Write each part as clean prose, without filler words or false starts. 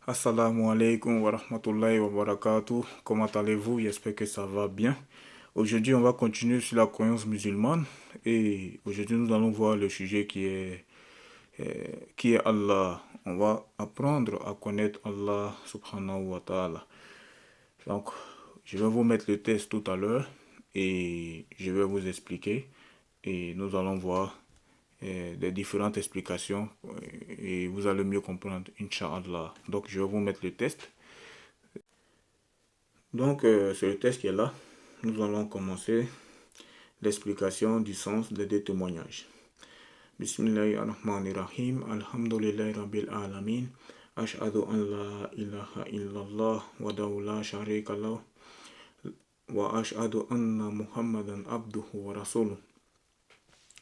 Assalamu alaikum wa rahmatullahi wa barakatuh. Comment allez-vous? J'espère que ça va bien. Aujourd'hui, on va continuer sur la croyance musulmane et aujourd'hui, nous allons voir le sujet qui est Allah. On va apprendre à connaître Allah subhanahu wa ta'ala. Donc, je vais vous mettre le test tout à l'heure et je vais vous expliquer et nous allons voir des différentes explications et vous allez mieux comprendre, Inch'Allah. Donc, je vais vous mettre le test. Donc, c'est le test qui est là. Nous allons commencer l'explication du sens des deux témoignages. Bismillahirrahmanirrahim. Alhamdulillahi Rabbil Alamin. Ashhadu an la ilaha illallah wa la sharika lahu. Wa ashhadu anna Muhammadan abduhu wa rasuluh.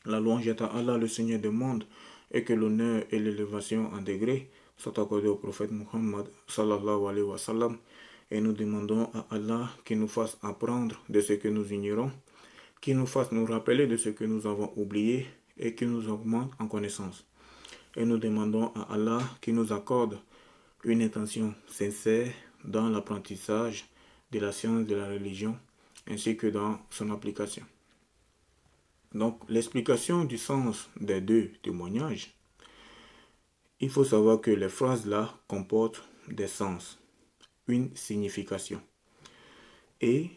La louange est à Allah, le Seigneur des mondes, et que l'honneur et l'élévation en degré soient accordés au prophète Muhammad sallallahu alayhi wa sallam. Et nous demandons à Allah qu'il nous fasse apprendre de ce que nous ignorons, qu'il nous fasse nous rappeler de ce que nous avons oublié et qu'il nous augmente en connaissance. Et nous demandons à Allah qu'il nous accorde une intention sincère dans l'apprentissage de la science de la religion ainsi que dans son application. Donc, l'explication du sens des deux témoignages, il faut savoir que les phrases là comportent des sens, une signification. Et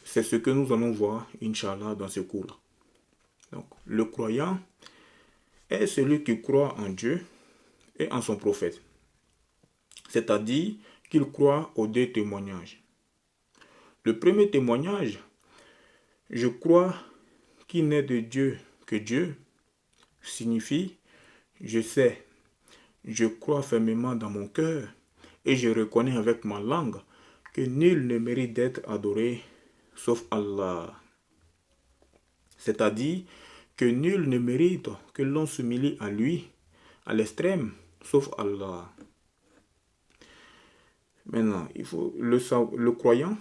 c'est ce que nous allons voir, Inch'Allah, dans ce cours-là. Donc, le croyant est celui qui croit en Dieu et en son prophète. C'est-à-dire qu'il croit aux deux témoignages. Le premier témoignage, je crois qu'il n'est de Dieu que Dieu, signifie je sais, je crois fermement dans mon cœur et je reconnais avec ma langue que nul ne mérite d'être adoré sauf Allah. C'est-à-dire que nul ne mérite que l'on s'humilie à lui, à l'extrême, sauf Allah. Maintenant, le croyant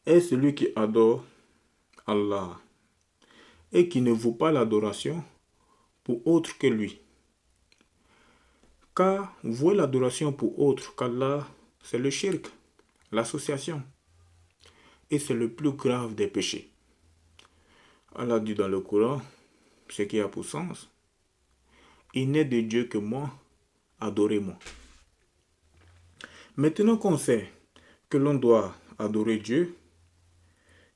est celui qui adore Allah et qui ne vaut pas l'adoration pour autre que lui. Car vouer l'adoration pour autre qu'Allah, c'est le shirk, l'association. Et c'est le plus grave des péchés. Allah dit dans le Coran, ce qui a pour sens, il n'est de Dieu que moi, adorez-moi. Maintenant qu'on sait que l'on doit adorer Dieu,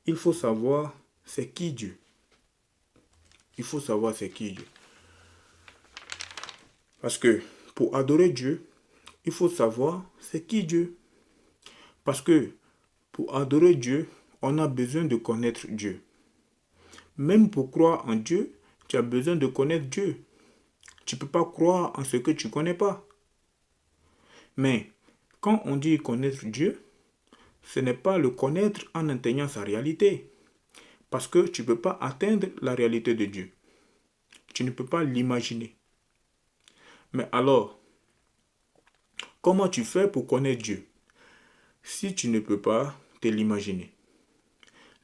il faut savoir c'est qui Dieu. Il faut savoir c'est qui Dieu. Parce que pour adorer Dieu, il faut savoir c'est qui Dieu. Parce que pour adorer Dieu, on a besoin de connaître Dieu. Même pour croire en Dieu, tu as besoin de connaître Dieu. Tu ne peux pas croire en ce que tu ne connais pas. Mais quand on dit connaître Dieu, ce n'est pas le connaître en atteignant sa réalité. Parce que tu ne peux pas atteindre la réalité de Dieu. Tu ne peux pas l'imaginer. Mais alors, comment tu fais pour connaître Dieu si tu ne peux pas te l'imaginer?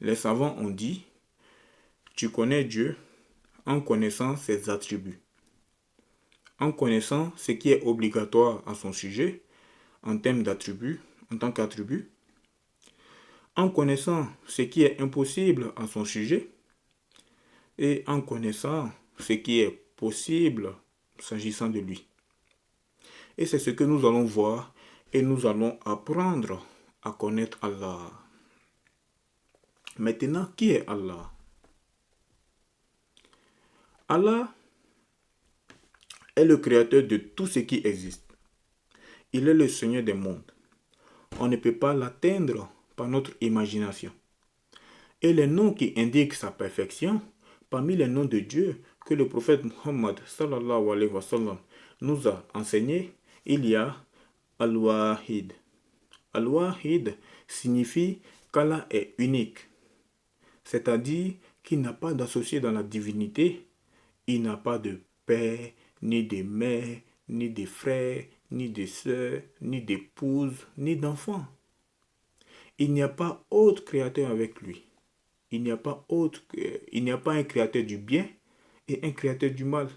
Les savants ont dit, tu connais Dieu en connaissant ses attributs, en connaissant ce qui est obligatoire à son sujet, en termes d'attributs, en tant qu'attribut, en connaissant ce qui est impossible à son sujet, et en connaissant ce qui est possible s'agissant de lui. Et c'est ce que nous allons voir et nous allons apprendre à connaître Allah. Maintenant, qui est Allah? Allah est le créateur de tout ce qui existe. Il est le Seigneur des mondes. On ne peut pas l'atteindre par notre imagination. Et les noms qui indiquent sa perfection, parmi les noms de Dieu que le prophète Muhammad sallallahu alayhi wa sallam nous a enseigné, il y a Al-Wahid. Al-Wahid signifie qu'Allah est unique, c'est-à-dire qu'il n'a pas d'associé dans la divinité, il n'a pas de père, ni de mère, ni de frère, ni de sœur, ni d'épouse, ni d'enfant. Il n'y a pas autre créateur avec lui. Il n'y a pas un créateur du bien et un créateur du mal.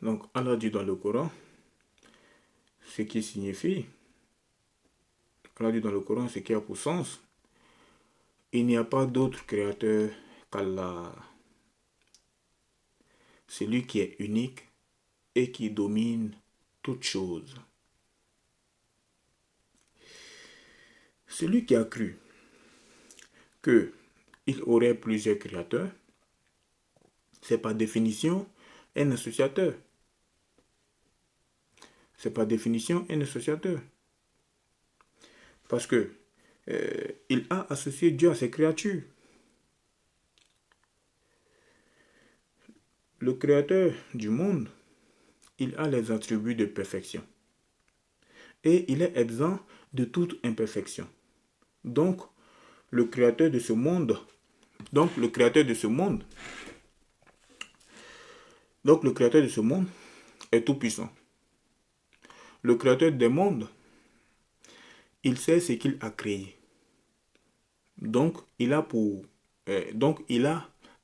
Donc Allah dit dans le Coran, ce qui signifie, Allah dit dans le Coran, ce qui a pour sens, il n'y a pas d'autre créateur qu'Allah. C'est lui qui est unique et qui domine toutes choses. Celui qui a cru qu'il aurait plusieurs créateurs, c'est par définition un associateur. C'est par définition un associateur. Parce que il a associé Dieu à ses créatures. Le créateur du monde, il a les attributs de perfection. Et il est exempt de toute imperfection. Donc, le créateur de ce monde, est tout puissant. Le créateur des mondes, il sait ce qu'il a créé. Donc, il a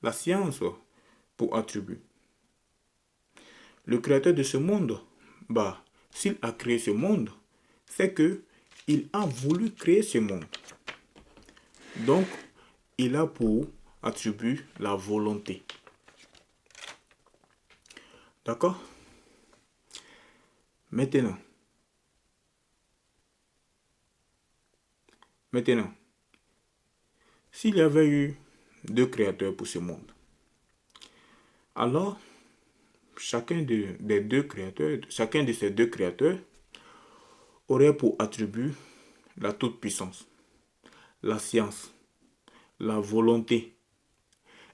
la science pour attribut. Le créateur de ce monde, s'il a créé ce monde, c'est que il a voulu créer ce monde. Donc, il a pour attribut la volonté. D'accord? Maintenant, s'il y avait eu deux créateurs pour ce monde, alors chacun de ces deux créateurs aurait pour attribut la toute-puissance, la science, la volonté.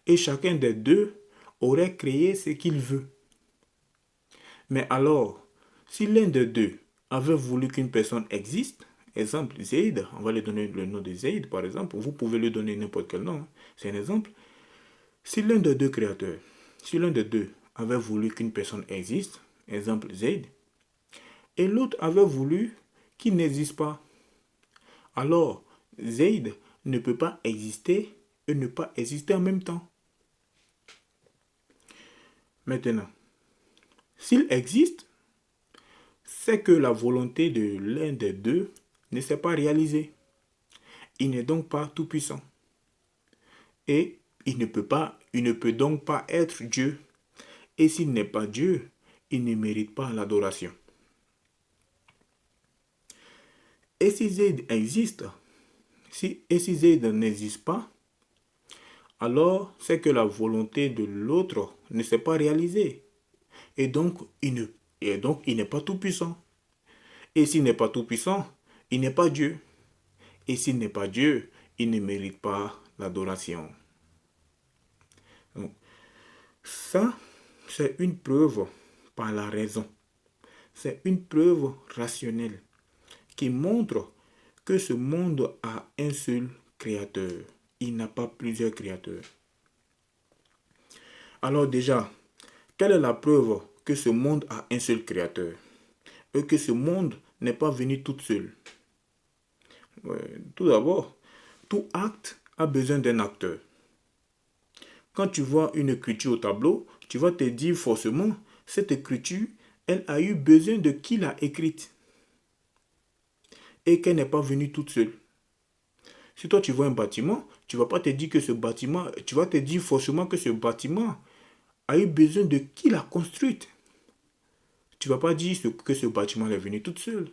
Et chacun des deux aurait créé ce qu'il veut. Mais alors, si l'un des deux avait voulu qu'une personne existe, exemple Zayd, on va lui donner le nom de Zayd par exemple, vous pouvez lui donner n'importe quel nom, c'est un exemple. Si l'un des deux avait voulu qu'une personne existe, exemple Zayd, et l'autre avait voulu qu'il n'existe pas, alors Zayd ne peut pas exister et ne pas exister en même temps. Maintenant, s'il existe, c'est que la volonté de l'un des deux ne s'est pas réalisée. Il n'est donc pas tout puissant. Et il ne peut donc pas être Dieu. Et s'il n'est pas Dieu, il ne mérite pas l'adoration. Et si Zayd existe, et si Zayd n'existe pas, alors c'est que la volonté de l'autre ne s'est pas réalisée. Et donc, il n'est pas tout puissant. Et s'il n'est pas tout puissant, il n'est pas Dieu. Et s'il n'est pas Dieu, il ne mérite pas l'adoration. Donc, ça, c'est une preuve par la raison. C'est une preuve rationnelle qui montre que ce monde a un seul créateur. Il n'a pas plusieurs créateurs. Alors déjà, quelle est la preuve que ce monde a un seul créateur et que ce monde n'est pas venu tout seul? Tout d'abord, tout acte a besoin d'un acteur. Quand tu vois une écriture au tableau, tu vas te dire forcément, cette écriture, elle a eu besoin de qui l'a écrite. Et qu'elle n'est pas venue toute seule. Si toi tu vois un bâtiment, tu ne vas pas te dire que ce bâtiment, tu vas te dire forcément que ce bâtiment a eu besoin de qui l'a construite. Tu ne vas pas dire que ce bâtiment est venu toute seule.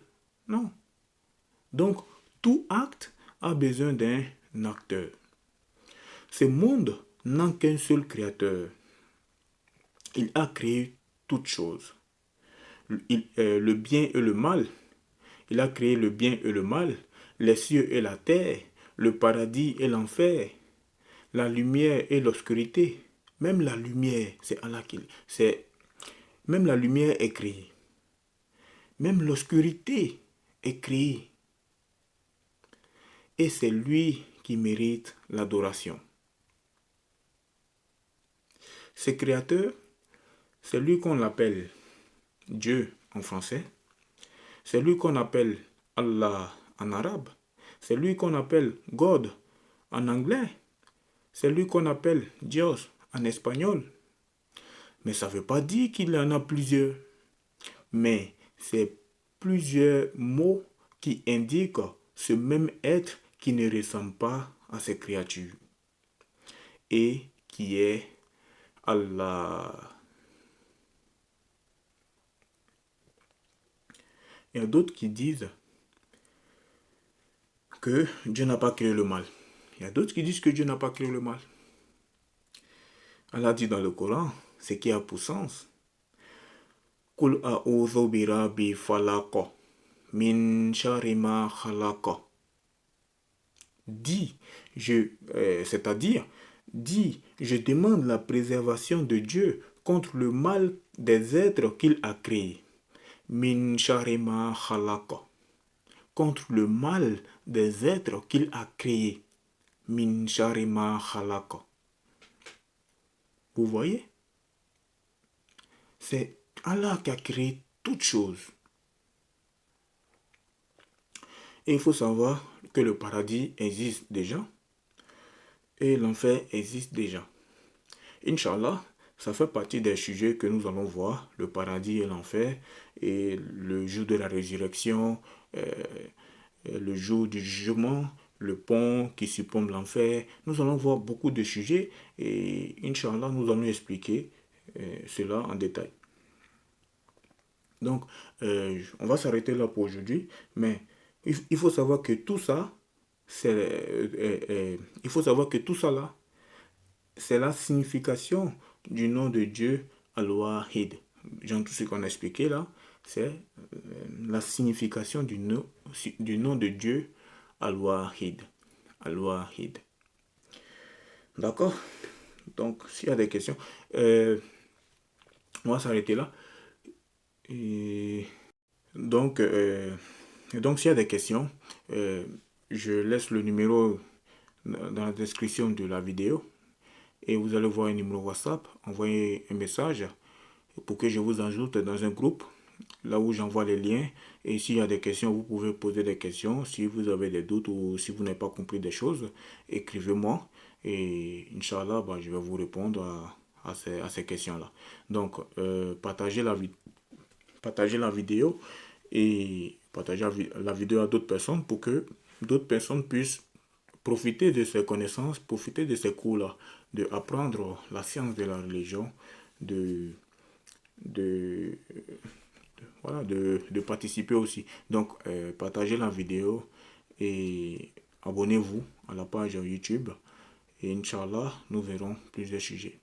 Non. Donc, tout acte a besoin d'un acteur. Ce monde n'a qu'un seul créateur. Il a créé toutes choses. Le bien et le mal. Il a créé le bien et le mal, les cieux et la terre, le paradis et l'enfer, la lumière et l'obscurité. Même la lumière, c'est Allah qui... Même la lumière est créée. Même l'obscurité est créée. Et c'est lui qui mérite l'adoration. Ce créateur, c'est lui qu'on appelle Dieu en français. C'est lui qu'on appelle Allah en arabe. C'est lui qu'on appelle God en anglais. C'est lui qu'on appelle Dios en espagnol. Mais ça ne veut pas dire qu'il y en a plusieurs. Mais c'est plusieurs mots qui indiquent ce même être qui ne ressemble pas à ces créatures et qui est Allah. Il y a d'autres qui disent que Dieu n'a pas créé le mal. Il y a d'autres qui disent que Dieu n'a pas créé le mal. Allah dit dans le Coran, ce qui a pour sens. Kul a'udhu bi rabbi falaq min sharri ma khalaq. C'est-à-dire, dit, je demande la préservation de Dieu contre le mal des êtres qu'il a créés. Min sharri ma khalaq. Contre le mal des êtres qu'il a créés. Min sharri ma khalaq. Vous voyez? C'est Allah qui a créé toutes choses. Et il faut savoir que le paradis existe déjà et l'enfer existe déjà. Inch'Allah, ça fait partie des sujets que nous allons voir, le paradis et l'enfer, et le jour de la résurrection, le jour du jugement, le pont qui surplombe l'enfer. Nous allons voir beaucoup de sujets et Inch'Allah, nous allons expliquer cela en détail. Donc, on va s'arrêter là pour aujourd'hui, mais il faut savoir que tout ça, il faut savoir que tout ça là, c'est la signification du nom de Dieu Al-Wahid. Genre tout ce qu'on a expliqué là, c'est la signification du nom de Dieu Al-Wahid. Al-Wahid. D'accord? Donc, s'il y a des questions, on va s'arrêter là. Et donc s'il y a des questions, je laisse le numéro dans la description de la vidéo et vous allez voir un numéro WhatsApp, envoyez un message pour que je vous ajoute dans un groupe là où j'envoie les liens et s'il y a des questions, vous pouvez poser des questions. Si vous avez des doutes ou si vous n'avez pas compris des choses, écrivez-moi et Inch'Allah, je vais vous répondre à ces questions-là. Donc, partagez la vidéo et partagez la vidéo à d'autres personnes pour que d'autres personnes puissent profiter de ces connaissances, profiter de ces cours-là, de apprendre la science de la religion, voilà, de participer aussi. Donc, partagez la vidéo et abonnez-vous à la page YouTube. Et Inch'Allah, nous verrons plus de sujets.